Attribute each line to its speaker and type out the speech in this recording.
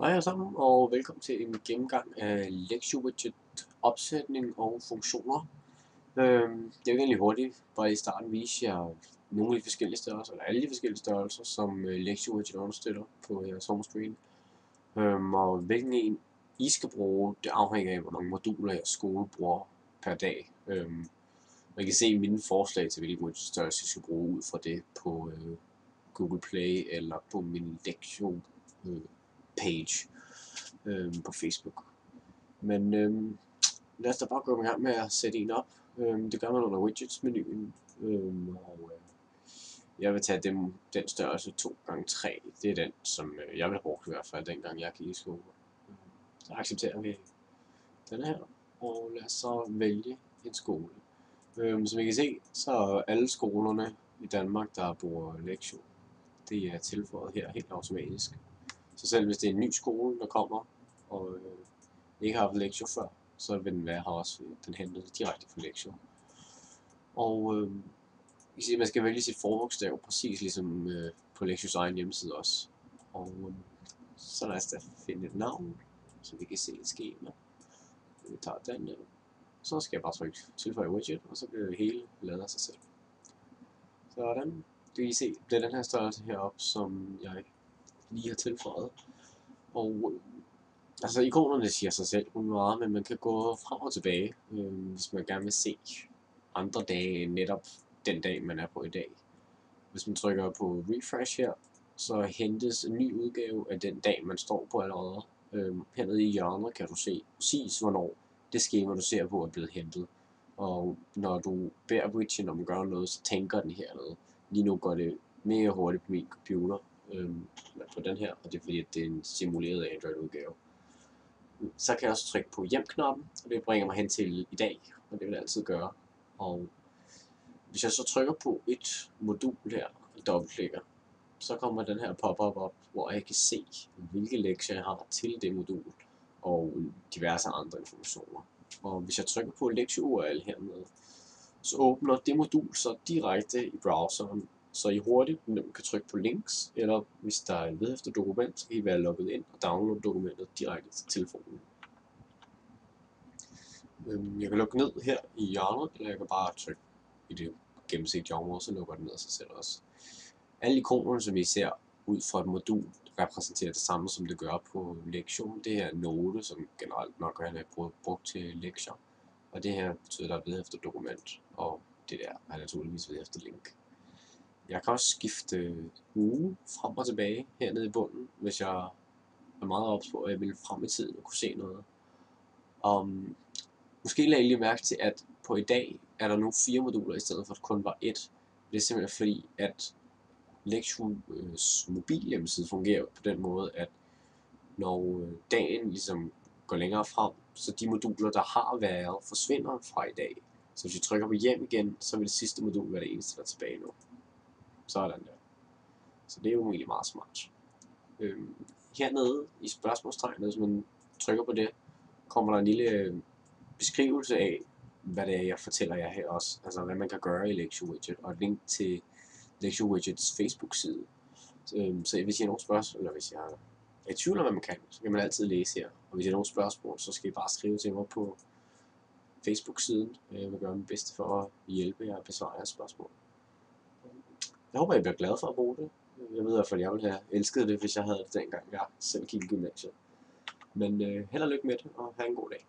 Speaker 1: Hej alle sammen, og velkommen til en gennemgang af LexioWidget opsætning og funktioner. Jeg vil egentlig hurtigt bare i starten vise jer nogle af de forskellige størrelser, eller alle de forskellige størrelser, som LexioWidget understøtter på jeres homescreen. Og hvilken en I skal bruge, det afhænger af, hvor mange moduler jeres skole bruger per dag. Man kan se mine forslag til, hvilken widget størrelse I skal bruge ud fra det på Google Play eller på min Lexio page på Facebook. Men lad os da bare gå i gang med at sætte en op. Det gør man under widgets-menuen. Jeg vil tage den størrelse 2x3. Det er den, som jeg vil bruge i hvert fald, dengang jeg gik i skole. Så accepterer vi denne her, og lad os så vælge en skole. Som I kan se, så er alle skolerne i Danmark, der bruger Lexio, det er tilføjet her helt automatisk. Så selv hvis det er en ny skole, der kommer, og ikke har haft Lexio før, så vil den være her også. Den henter det direkte fra Lexio. Og I kan se, man skal vælge sit forbogstav, præcis ligesom på Lexios egen hjemmeside også. Og så lad os da finde et navn, så vi kan se et skema. Vi tager den der. Så skal jeg bare trykke tilføje widget, og så bliver det hele lavet af sig selv. Sådan. Det kan I se, det er den her størrelse heroppe, som jeg lige har tilføjet. Og altså ikonerne siger sig selv meget, men man kan gå frem og tilbage, hvis man gerne vil se andre dage end netop den dag, man er på i dag. Hvis man trykker på refresh her, så hentes en ny udgave af den dag, man står på allerede. Hernede i hjørnet kan du se præcis, hvornår det skema, du ser på, er blevet hentet. Og når du beder widget om at gøre noget, så tænker den hernede. Lige nu går det mere hurtigt på min computer, på den her, og det er fordi, at det er en simuleret Android-udgave. Så kan jeg også trykke på hjem-knappen, og det bringer mig hen til i dag, og det vil jeg altid gøre. Og hvis jeg så trykker på et modul her og dobbeltklikker, så kommer den her pop-up op, hvor jeg kan se, hvilke lektier jeg har til det modul, og diverse andre informationer. Og hvis jeg trykker på Lexio URL hernede, så åbner det modul så direkte i browseren, så I hurtigt kan trykke på links, eller hvis der er et led efter dokument, så kan I være logget ind og downloade dokumentet direkte til telefonen. Jeg kan lukke ned her i hjørnet, eller jeg kan bare trykke i det gennemsigtige område, så lukker den ned af sig selv også. Alle ikonerne, som I ser ud fra et modul, repræsenterer det samme, som det gør på Lexio. Det her er note, som generelt nok er brugt til lektier. Og det her betyder, at der er led efter dokument, og det der er naturligvis led efter link. Jeg kan også skifte uge frem og tilbage hernede i bunden, hvis jeg er meget ops på, at jeg vil frem i tiden og kunne se noget. Måske lagde I lige mærke til, at på i dag er der nu 4 moduler i stedet for at kun var 1. Det er simpelthen fordi, at Lexios mobilhjemmeside fungerer på den måde, at når dagen ligesom går længere frem, så de moduler, der har været, forsvinder fra i dag. Så hvis vi trykker på hjem igen, så vil det sidste modul være det eneste, der er tilbage nu. Sådan der. Så det er jo egentlig meget smart. Hernede i spørgsmålstegnet, hvis man trykker på det, kommer der en lille beskrivelse af, hvad det er, jeg fortæller jer her også. Altså, hvad man kan gøre i LexioWidget, og et link til LexioWidgets Facebook-side. Så hvis I har nogle spørgsmål, eller hvis jeg er i tvivl om, hvad man kan, så kan man altid læse her. Og hvis I har nogle spørgsmål, så skal I bare skrive til mig på Facebook-siden. Jeg vil gøre mit bedste for at hjælpe jer at besvare jeres spørgsmål. Jeg håber, I bliver glade for at bruge det. Jeg ved i hvert fald, at jeg ville have elsket det, hvis jeg havde det dengang, jeg selv gik i gymnasiet. Men held og lykke med det, og have en god dag.